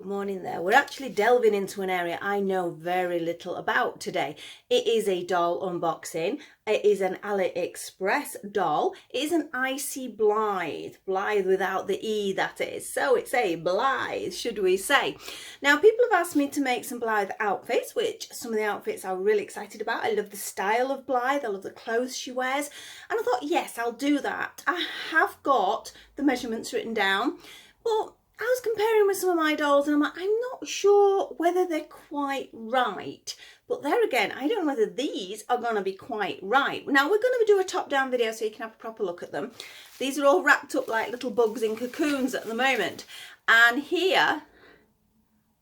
Good morning there. We're actually delving into an area I know very little about today. It is a doll unboxing. It is an AliExpress doll. It is an Icy Blyth. Blythe without the E, that is. So it's a Blythe, should we say. Now, people have asked me to make some Blythe outfits, which some of the outfits I'm really excited about. I love the style of Blythe. I love the clothes she wears. And I thought, yes, I'll do that. I have got the measurements written down, but I was comparing with some of my dolls and I'm like, I'm not sure whether they're quite right. But there again, I don't know whether these are going to be quite right. Now, we're going to do a top-down video so you can have a proper look at them. These are all wrapped up like little bugs in cocoons at the moment. And here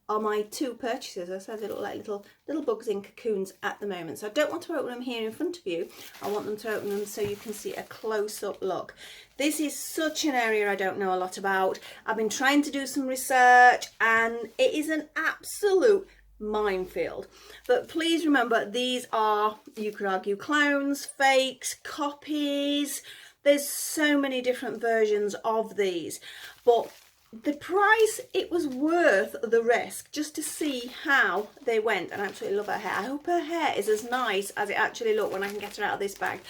are my two purchases. As I said, they look like little bugs in cocoons at the moment. So I don't want to open them here in front of you. I want them to open them so you can see a close-up look. This is such an area I don't know a lot about. I've been trying to do some research and it is an absolute minefield. But please remember, these are, you could argue, clones, fakes, copies. There's so many different versions of these. But the price, it was worth the risk just to see how they went. And I absolutely love her hair. I hope her hair is as nice as it actually looked when I can get her out of this bag.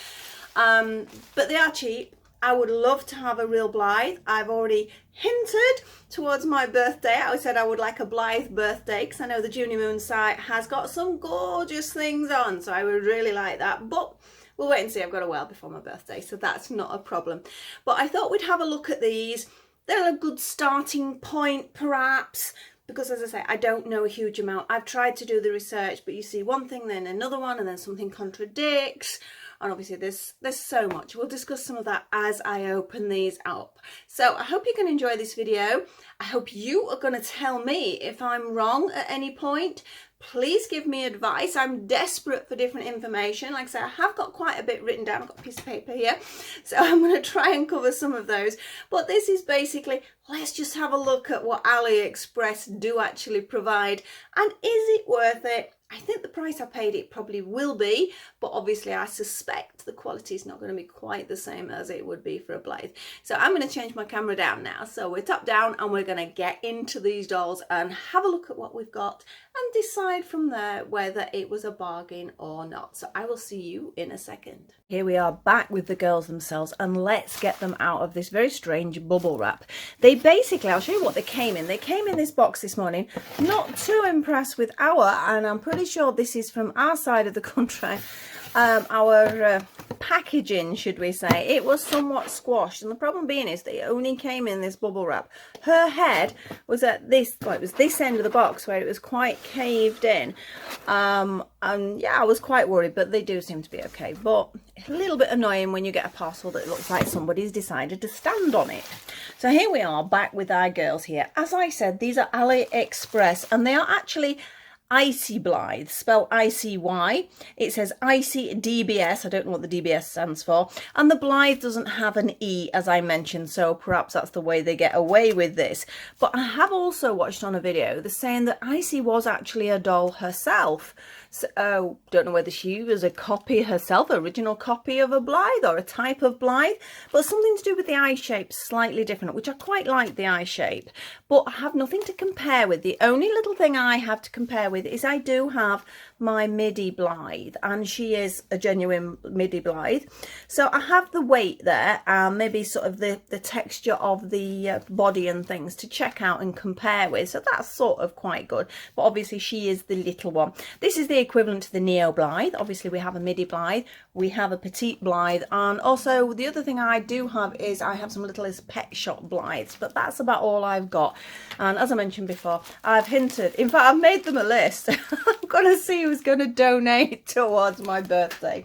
But they are cheap. I would love to have a real Blythe. I've already hinted towards my birthday. I said I would like a Blythe birthday because I know the Junior Moon site has got some gorgeous things on. So I would really like that. But we'll wait and see. I've got a while before my birthday, so that's not a problem. But I thought we'd have a look at these. They're a good starting point, perhaps, because as I say, I don't know a huge amount. I've tried to do the research, but you see one thing, then another one, and then something contradicts. And obviously there's so much. We'll discuss some of that as I open these up. So I hope you're going to enjoy this video. I hope you are going to tell me if I'm wrong at any point. Please give me advice. I'm desperate for different information. Like I say, I have got quite a bit written down. I've got a piece of paper here. So I'm going to try and cover some of those. But this is basically, let's just have a look at what AliExpress do actually provide. And is it worth it? I think the price I paid it probably will be, but obviously I suspect the quality is not going to be quite the same as it would be for a Blythe. So I'm going to change my camera down now. So we're top down and we're going to get into these dolls and have a look at what we've got and decide from there whether it was a bargain or not. So I will see you in a second. Here we are back with the girls themselves and let's get them out of this very strange bubble wrap. They basically, I'll show you what they came in. They came in this box this morning. Not too impressed with and I'm pretty sure this is from our side of the country. Our packaging, should we say, it was somewhat squashed, and the problem being is that it only came in this bubble wrap. Her head was at this, well, it was this end of the box where it was quite caved in, and yeah, I was quite worried, but they do seem to be okay. But a little bit annoying when you get a parcel that looks like somebody's decided to stand on it. So here we are back with our girls here. As I said, these are AliExpress and they are actually Icy Blyth, spelled I-C-Y. It says Icy DBS. I don't know what the DBS stands for. And the Blythe doesn't have an E, as I mentioned, so perhaps that's the way they get away with this. But I have also watched on a video the saying that Icy was actually a doll herself. So don't know whether she was a copy herself, original copy of a Blythe or a type of Blythe, but something to do with the eye shape, slightly different, which I quite like the eye shape, but I have nothing to compare with. The only little thing I have to compare with is I do have my midi Blythe, and she is a genuine midi Blythe. So I have the weight there, and maybe sort of the texture of the body and things to check out and compare with. So that's sort of quite good. But obviously she is the little one. This is the equivalent to the Neo Blythe. Obviously we have a midi Blythe, we have a petite Blythe, and also the other thing I do have is I have some little pet shop Blythes, but that's about all I've got. And as I mentioned before, I've hinted, in fact I've made them a list. I'm gonna see who's gonna donate towards my birthday,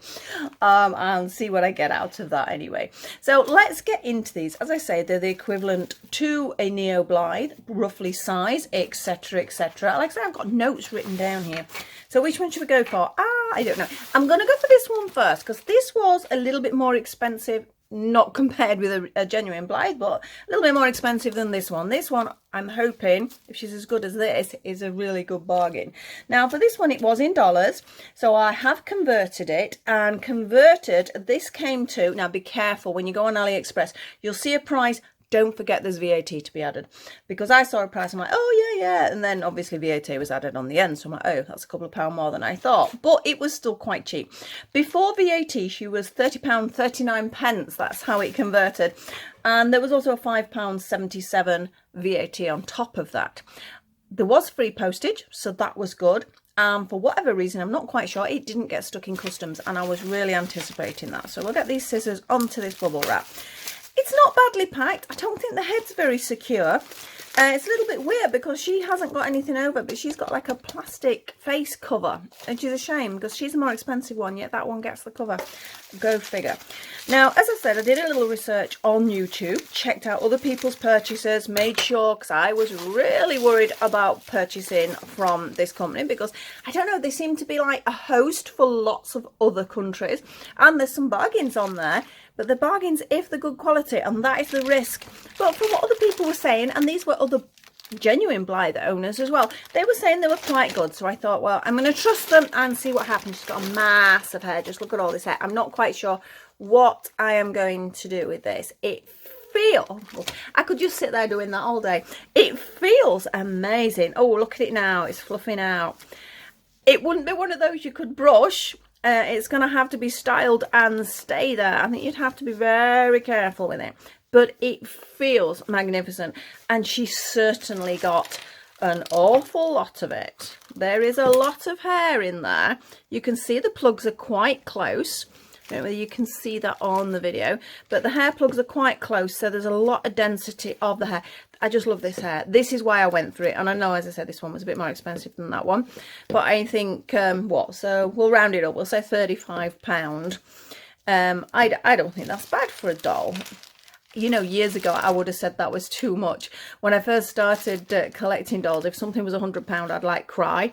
and see what I get out of that anyway. So let's get into these. As I say, they're the equivalent to a Neo Blythe, roughly size, etc, etc. Like I say, I've got notes written down here. So which one should we go for? I don't know. I'm going to go for this one first because this was a little bit more expensive, not compared with a genuine Blythe, but a little bit more expensive than this one. This one, I'm hoping, if she's as good as this, is a really good bargain. Now, for this one, it was in dollars, so I have converted it, and converted, this came to, now be careful, when you go on AliExpress, you'll see a price don't forget there's VAT to be added, because I saw a price, I'm like, oh yeah, and then obviously VAT was added on the end, so I'm like, oh, that's a couple of pound more than I thought, but it was still quite cheap. Before VAT, she was £30.39, that's how it converted, and there was also a £5.77 VAT on top of that. There was free postage, so that was good. For whatever reason, I'm not quite sure, it didn't get stuck in customs, and I was really anticipating that. So we'll get these scissors onto this bubble wrap. It's not badly packed. I don't think the head's very secure. It's a little bit weird because she hasn't got anything over, but she's got like a plastic face cover, which is a shame because she's a more expensive one, yet that one gets the cover. Go figure. Now, as I said, I did a little research on YouTube, checked out other people's purchases, made sure, because I was really worried about purchasing from this company because, I don't know, they seem to be like a host for lots of other countries, and there's some bargains on there. But the bargains if they're good quality, and that is the risk. But from what other people were saying, and these were other genuine Blythe owners as well, they were saying they were quite good. So I thought, well, I'm going to trust them and see what happens. She's got a mass of hair. Just look at all this hair. I'm not quite sure what I am going to do with this. It feels, I could just sit there doing that all day. It feels amazing. Oh, look at it now. It's fluffing out. It wouldn't be one of those you could brush. It's going to have to be styled and stay there. I think you'd have to be very careful with it. But it feels magnificent. And she certainly got an awful lot of it. There is a lot of hair in there. You can see the plugs are quite close. I don't know whether you can see that on the video, but the hair plugs are quite close, so there's a lot of density of the hair. I just love this hair. This is why I went through it, and I know, as I said, this one was a bit more expensive than that one, but I think so we'll round it up, we'll say £35. I don't think that's bad for a doll. You know, years ago I would have said that was too much. When I first started collecting dolls, if something was £100, I'd like cry.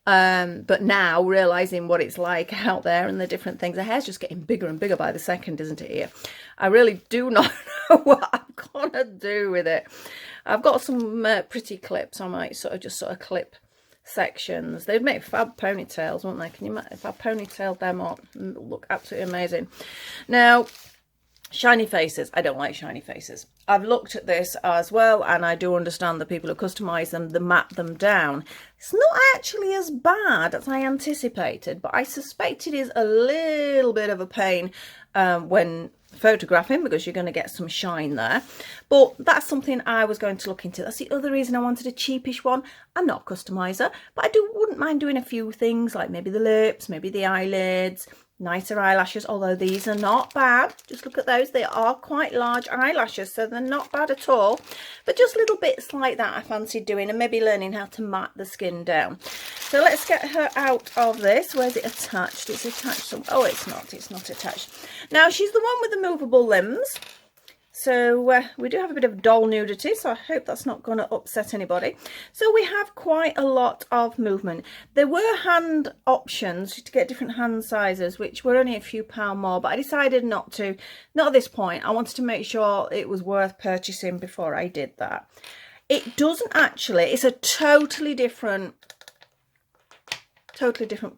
But now, realising what it's like out there and the different things, the hair's just getting bigger and bigger by the second, isn't it, here? I really do not know what I'm going to do with it. I've got some pretty clips. I might sort of clip sections. They'd make fab ponytails, wouldn't they? Can you imagine if I ponytailed them up? Look absolutely amazing. Now, shiny faces. I don't like shiny faces. I've looked at this as well, and I do understand that people who customise them, they mat them down. It's not actually as bad as I anticipated, but I suspect it is a little bit of a pain when photographing, because you're going to get some shine there. But that's something I was going to look into. That's the other reason I wanted a cheapish one. I'm not a customiser, but I wouldn't mind doing a few things, like maybe the lips, maybe the eyelids, nicer eyelashes, although these are not bad. Just look at those. They are quite large eyelashes, so they're not bad at all. But just little bits like that I fancied doing, and maybe learning how to mat the skin down. So let's get her out of this. Where's it attached? It's attached. Oh, it's not attached. Now, she's the one with the movable limbs. So we do have a bit of doll nudity, so I hope that's not going to upset anybody. So we have quite a lot of movement. There were hand options to get different hand sizes, which were only a few pound more, but I decided not to. Not at this point. I wanted to make sure it was worth purchasing before I did that. It doesn't actually, it's a totally different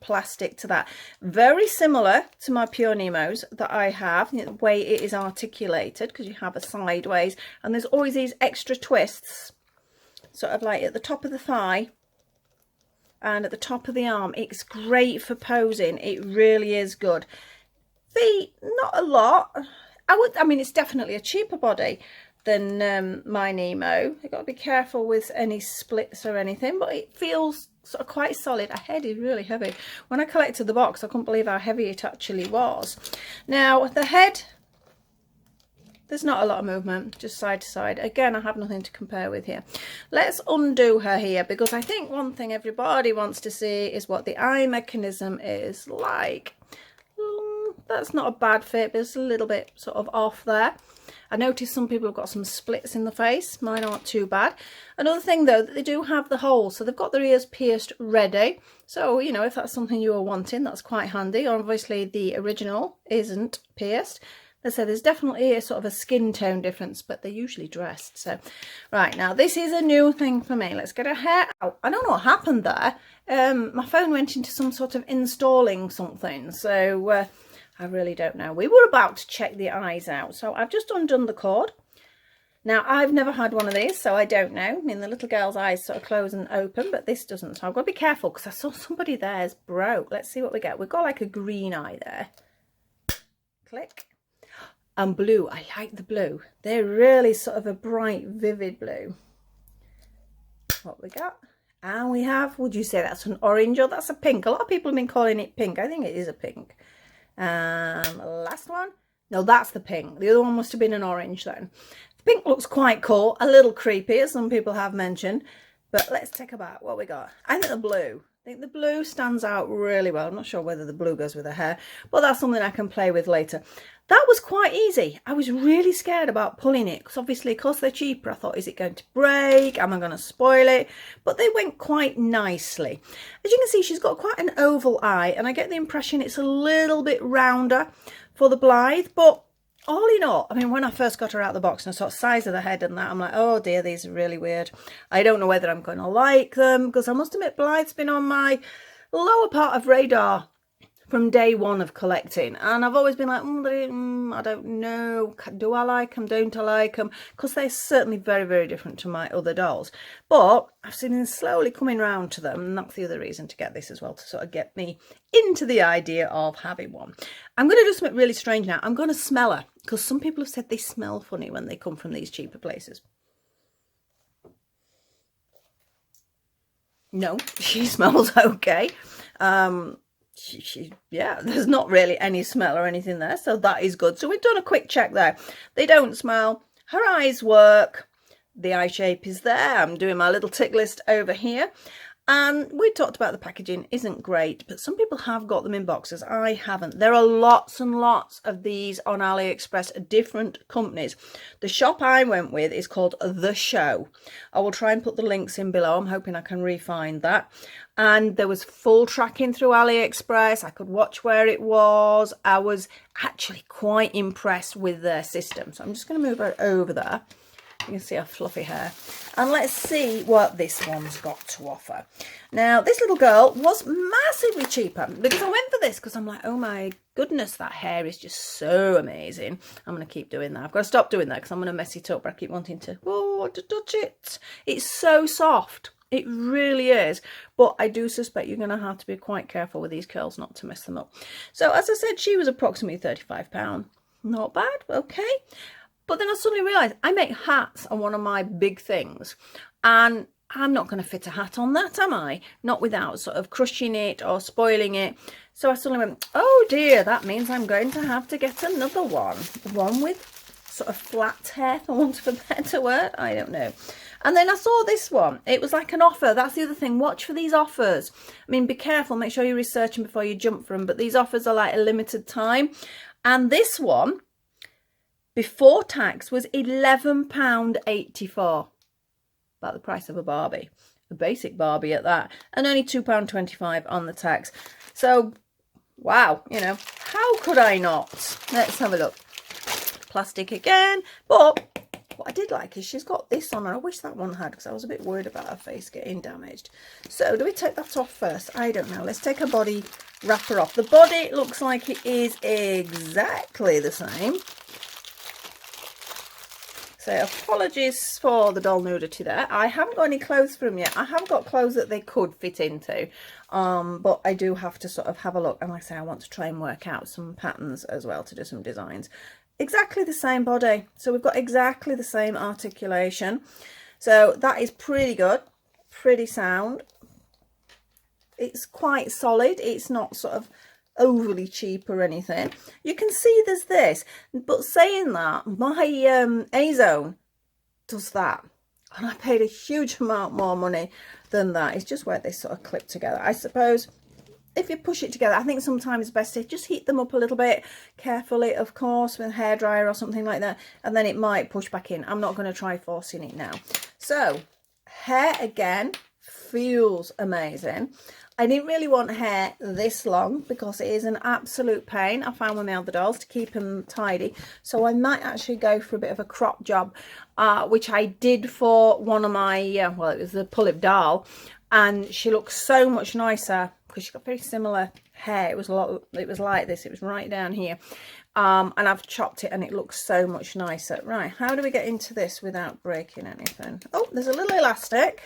plastic to that. Very similar to my Pure Nemos that I have, the way it is articulated, because you have a sideways, and there's always these extra twists, sort of like at the top of the thigh and at the top of the arm. It's great for posing. It really is good. Feet, not a lot. I mean, it's definitely a cheaper body than my Nemo. You've got to be careful with any splits or anything, but it feels sort of quite solid. Her head is really heavy. When I collected the box, I couldn't believe how heavy it actually was. Now, the head, there's not a lot of movement, just side to side. Again, I have nothing to compare with here. Let's undo her here, because I think one thing everybody wants to see is what the eye mechanism is like. That's not a bad fit, but it's a little bit sort of off there. I noticed some people have got some splits in the face. Mine aren't too bad. Another thing, though, that they do have the holes, so they've got their ears pierced ready. So, you know, if that's something you are wanting, that's quite handy. Obviously, the original isn't pierced. As I said, there's definitely a sort of a skin tone difference, but they're usually dressed. So, right, now, this is a new thing for me. Let's get her hair out. I don't know what happened there. My phone went into some sort of installing something, so I really don't know. We were about to check the eyes out, so I've just undone the cord. Now, I've never had one of these, so I don't know. I mean, the little girl's eyes sort of close and open, but this doesn't. So I've got to be careful because I saw somebody there's broke. Let's see what we get. We've got like a green eye there. Click. And blue. I like the blue. They're really sort of a bright, vivid blue. What we got? And we have, would you say that's an orange or that's a pink? A lot of people have been calling it pink. I think it is a pink. Last one. No, that's the pink. The other one must have been an orange then. The pink looks quite cool. A little creepy, as some people have mentioned. But let's take a bite. What we got? I think the blue. I think the blue stands out really well. I'm not sure whether the blue goes with the hair, but that's something I can play with later. That was quite easy. I was really scared about pulling it because obviously because they're cheaper, I thought, is it going to break? Am I going to spoil it? But they went quite nicely. As you can see, she's got quite an oval eye, and I get the impression it's a little bit rounder for the Blythe, but all in all, I mean, when I first got her out of the box and I saw the size of the head and that, I'm like, oh dear, these are really weird. I don't know whether I'm going to like them, because I must admit, Blythe's been on my lower part of radar from day one of collecting, and I've always been like, I don't know, do I like them, don't I like them, because they're certainly very, very different to my other dolls. But I've seen them slowly coming round to them, and that's the other reason to get this as well, to sort of get me into the idea of having one. I'm going to do something really strange now. I'm going to smell her, because some people have said they smell funny when they come from these cheaper places. No, she smells okay. Yeah, there's not really any smell or anything there, so that is good. So we've done a quick check there. They don't smell. Her eyes work. The eye shape is there. I'm doing my little tick list over here. And we talked about the packaging isn't great, but some people have got them in boxes. I haven't. There are lots and lots of these on AliExpress, different companies. The shop I went with is called The Show. I will try and put the links in below. I'm hoping I can re-find that. And there was full tracking through AliExpress. I could watch where it was. I was actually quite impressed with their system. So I'm just going to move her over there. You can see her fluffy hair. And let's see what this one's got to offer. Now, this little girl was massively cheaper because I went for this because I'm like, oh my goodness, that hair is just so amazing. I'm going to keep doing that. I've got to stop doing that because I'm going to mess it up. But I keep wanting to touch it. It's so soft. It really is. But I do suspect you're going to have to be quite careful with these curls not to mess them up. So, as I said, she was approximately £35. Not bad. Okay. But then I suddenly realised I make hats on one of my big things, and I'm not going to fit a hat on that, am I? Not without sort of crushing it or spoiling it. So I suddenly went, oh dear, that means I'm going to have to get another one. One with sort of flat hair, for want of a better word. I don't know. And then I saw this one. It was like an offer. That's the other thing. Watch for these offers. I mean, be careful. Make sure you research them before you jump for them. But these offers are like a limited time. And this one, before tax, was £11.84. About the price of a Barbie. A basic Barbie at that. And only £2.25 on the tax. So, wow, you know, how could I not? Let's have a look. Plastic again. But what I did like is she's got this on, and I wish that one had, because I was a bit worried about her face getting damaged. So, do we take that off first? I don't know. Let's take her body wrapper off. The body looks like it is exactly the same. So apologies for the doll nudity there. I haven't got any clothes for them yet. I have got clothes that they could fit into. But I do have to sort of have a look. And like I say, I want to try and work out some patterns as well to do some designs. Exactly the same body. So we've got exactly the same articulation. So that is pretty good. Pretty sound. It's quite solid. It's not sort of overly cheap or anything. You can see there's this, but saying that, my A-Zone does that, and I paid a huge amount more money than that. It's just where they sort of clip together. I suppose if you push it together, I think sometimes it's best to just heat them up a little bit carefully, of course, with a hairdryer or something like that, and then it might push back in. I'm not going to try forcing it now. So hair again feels amazing. I didn't really want hair this long because it is an absolute pain, I found with my other dolls, to keep them tidy. So I might actually go for a bit of a crop job, which I did for one of my, well, it was the pull-up doll. And she looks so much nicer because she's got very similar hair. It was like this. It was right down here. And I've chopped it and it looks so much nicer. Right, how do we get into this without breaking anything? Oh, there's a little elastic.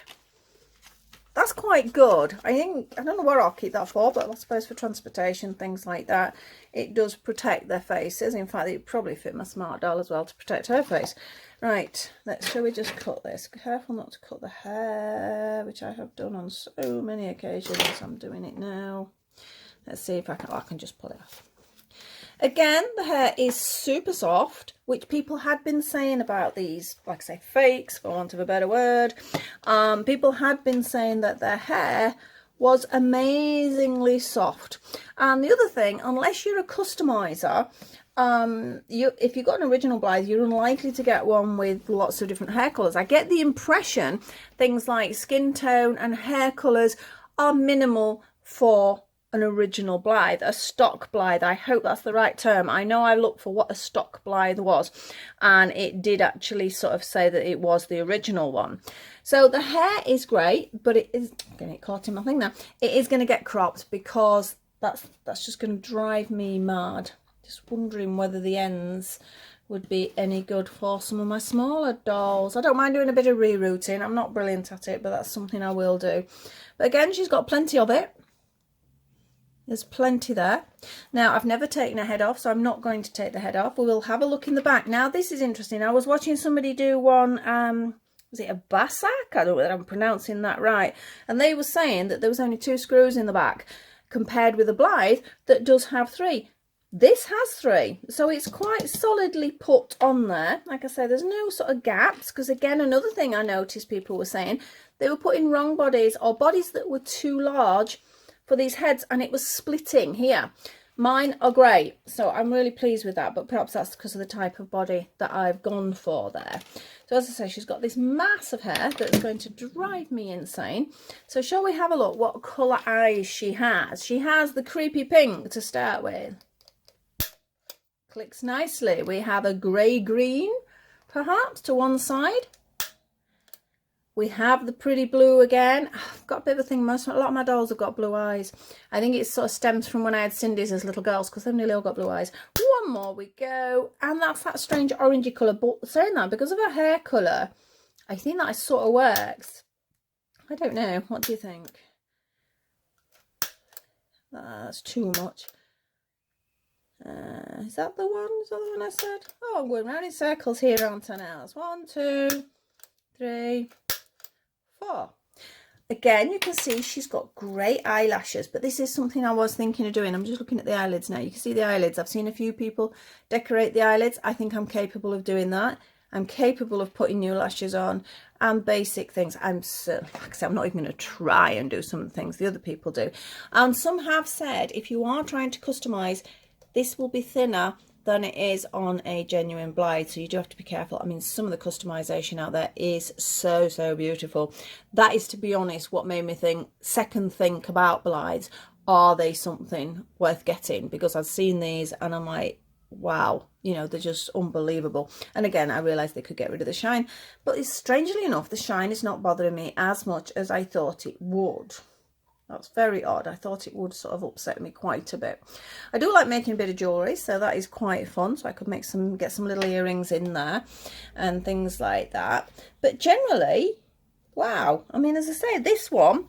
That's quite good. I don't know where I'll keep that for, but I suppose for transportation, things like that, it does protect their faces. In fact, it probably fit my smart doll as well to protect her face. Right, shall we just cut this? Careful not to cut the hair, which I have done on so many occasions. I'm doing it now. Let's see if I can just pull it off. Again, the hair is super soft, which people had been saying about these, like I say, fakes, for want of a better word. People had been saying that their hair was amazingly soft. And the other thing, unless you're a customizer, if you've got an original Blythe, you're unlikely to get one with lots of different hair colours. I get the impression things like skin tone and hair colours are minimal for an original Blythe, a stock Blythe. I hope that's the right term. I know I looked for what a stock Blythe was, and it did actually sort of say that it was the original one. So the hair is great, but it is going to get caught in my thing now. It is going to get cropped because that's just going to drive me mad. Just wondering whether the ends would be any good for some of my smaller dolls. I don't mind doing a bit of rerouting. I'm not brilliant at it, but that's something I will do. But again, she's got plenty of it. There's plenty there. Now, I've never taken her head off, so I'm not going to take the head off. We will have a look in the back. Now, this is interesting. I was watching somebody do one, was it a Bassac? I don't know whether I'm pronouncing that right. And they were saying that there was only 2 screws in the back, compared with a Blythe that does have 3. This has 3, so it's quite solidly put on there. Like I said, there's no sort of gaps, because again, another thing I noticed people were saying, they were putting wrong bodies or bodies that were too large for these heads, and it was splitting here. Mine are great, so I'm really pleased with that, but perhaps that's because of the type of body that I've gone for there. So as I say, she's got this mass of hair that's going to drive me insane. So shall we have a look what colour eyes she has? She has the creepy pink to start with. Clicks nicely. We have a grey green, perhaps, to one side. We have the pretty blue again. I've got a bit of a thing, a lot of my dolls have got blue eyes. I think it sort of stems from when I had Cindy's as little girls, because they've nearly all got blue eyes. One more we go, and that's that strange orangey colour. But saying that, because of her hair colour, I think that sort of works. I don't know. What do you think? That's too much. Is that the one? Is that the one I said? Oh, I'm going round in circles here, aren't I now? It's 1, 2, 3, 4. Again, you can see she's got great eyelashes, but this is something I was thinking of doing. I'm just looking at the eyelids now. You can see the eyelids. I've seen a few people decorate the eyelids. I think I'm capable of doing that. I'm capable of putting new lashes on and basic things. Like I said, I'm not even going to try and do some of the things the other people do. And some have said, if you are trying to customise, this will be thinner than it is on a genuine Blythe, so you do have to be careful. I mean, some of the customization out there is so beautiful. That is, to be honest, what made me second think about Blythes. Are they something worth getting? Because I've seen these and I'm like, wow, you know, they're just unbelievable. And again, I realized they could get rid of the shine, but it's strangely enough, the shine is not bothering me as much as I thought it would. That's very odd. I thought it would sort of upset me quite a bit. I do like making a bit of jewellery, so that is quite fun. So I could get some little earrings in there and things like that. But generally, wow. I mean, as I say, this one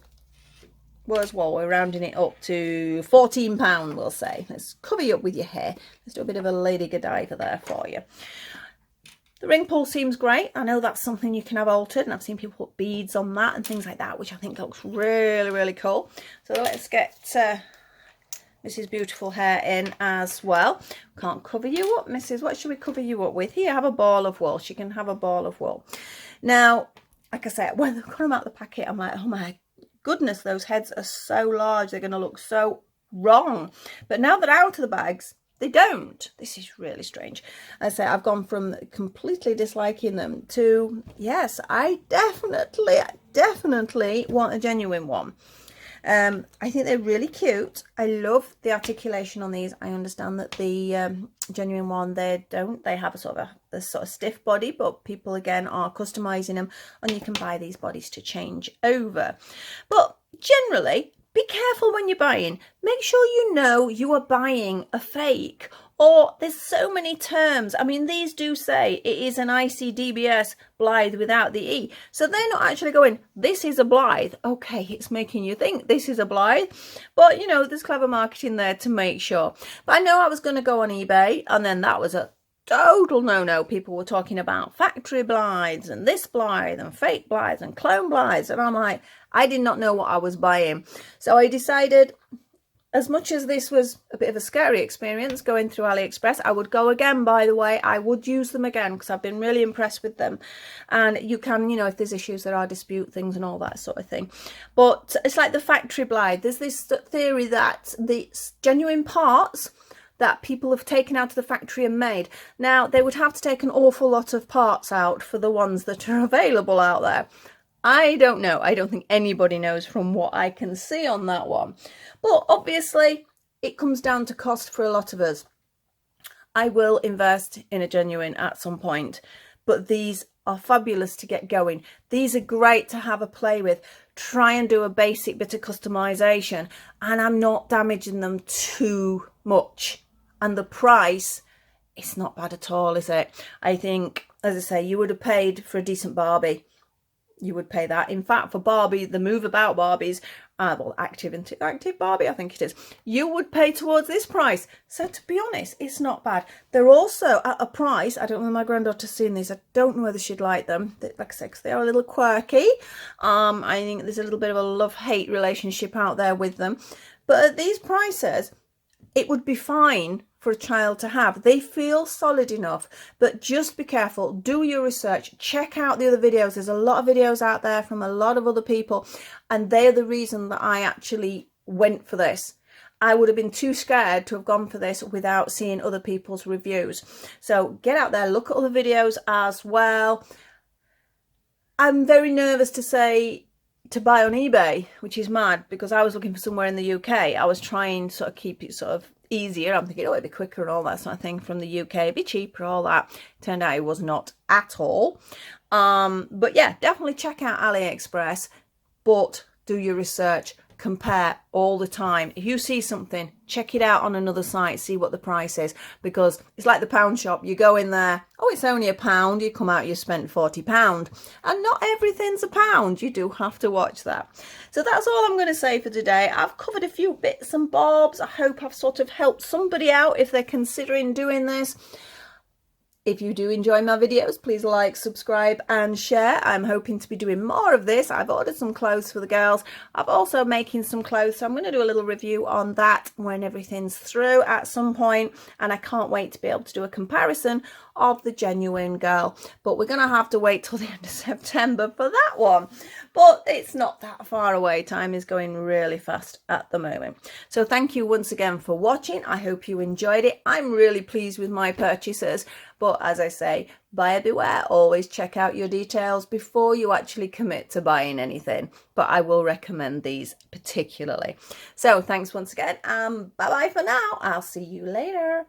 was, well, we're rounding it up to £14, we'll say. Let's cover you up with your hair. Let's do a bit of a Lady Godiva there for you. The ring pull seems great. I know that's something you can have altered, and I've seen people put beads on that and things like that, which I think looks really cool. So let's get Mrs. Beautiful Hair in as well. Can't cover you up, Mrs. What should we cover you up with? Here, have a ball of wool. She can have a ball of wool. Now, like I said, when they come out of the packet, I'm like, oh my goodness, those heads are so large. They're going to look so wrong. But now they're out of the bags, they don't. This is really strange. I say I've gone from completely disliking them to, yes, I definitely want a genuine one. I think they're really cute. I love the articulation on these. I understand that the genuine one, they have a sort of stiff body, but people again are customizing them, and you can buy these bodies to change over. But generally, be careful when you're buying. Make sure you know you are buying a fake, or there's so many terms. I mean, these do say it is an ICDBS Blythe without the E. So they're not actually going, this is a Blythe. Okay, it's making you think this is a Blythe. But, you know, there's clever marketing there to make sure. But I know I was going to go on eBay, and then that was a total no-no. People were talking about factory Blythes and this Blythe and fake Blythes and clone Blythes. And I'm like, I did not know what I was buying. So I decided, as much as this was a bit of a scary experience going through AliExpress, I would go again, by the way. I would use them again because I've been really impressed with them. And you can, you know, if there's issues, there are dispute things and all that sort of thing. But it's like the factory Blythe. There's this theory that the genuine parts that people have taken out of the factory and made. Now, they would have to take an awful lot of parts out for the ones that are available out there. I don't know. I don't think anybody knows from what I can see on that one. But obviously, it comes down to cost for a lot of us. I will invest in a genuine at some point, but these are fabulous to get going. These are great to have a play with. Try and do a basic bit of customization, and I'm not damaging them too much. And the price, it's not bad at all, is it? I think, as I say, you would have paid for a decent Barbie. You would pay that. In fact, for Barbie, the Move About Barbies, well, active Barbie, I think it is, you would pay towards this price. So to be honest, it's not bad. They're also at a price, I don't know, my granddaughter's seen these, I don't know whether she'd like them, like I said, because they are a little quirky. I think there's a little bit of a love-hate relationship out there with them. But at these prices, it would be fine for a child to have. They feel solid enough, but just be careful. Do your research. Check out the other videos. There's a lot of videos out there from a lot of other people, and they're the reason that I actually went for this. I would have been too scared to have gone for this without seeing other people's reviews. So get out there, look at other videos as well. I'm very nervous to say to buy on eBay, which is mad, because I was looking for somewhere in the UK. I was trying to sort of keep it sort of easier. I'm thinking, oh, it'd be quicker and all that sort of thing from the UK, it'd be cheaper, all that. Turned out it was not at all. But yeah, definitely check out AliExpress, but do your research. Compare all the time. If you see something, check it out on another site, see what the price is, because it's like the pound shop. You go in there, oh, it's only £1. You come out, you spent £40, and not everything's £1. You do have to watch that. So that's all I'm going to say for today. I've covered a few bits and bobs. I hope I've sort of helped somebody out if they're considering doing this. If you do enjoy my videos, please like, subscribe and share. I'm hoping to be doing more of this. I've ordered some clothes for the girls. I'm also making some clothes, so I'm going to do a little review on that when everything's through at some point. And I can't wait to be able to do a comparison of the genuine girl. But we're going to have to wait till the end of September for that one. But it's not that far away. Time is going really fast at the moment. So thank you once again for watching. I hope you enjoyed it. I'm really pleased with my purchases. But as I say, buyer beware. Always check out your details before you actually commit to buying anything. But I will recommend these particularly. So thanks once again, and bye-bye for now. I'll see you later.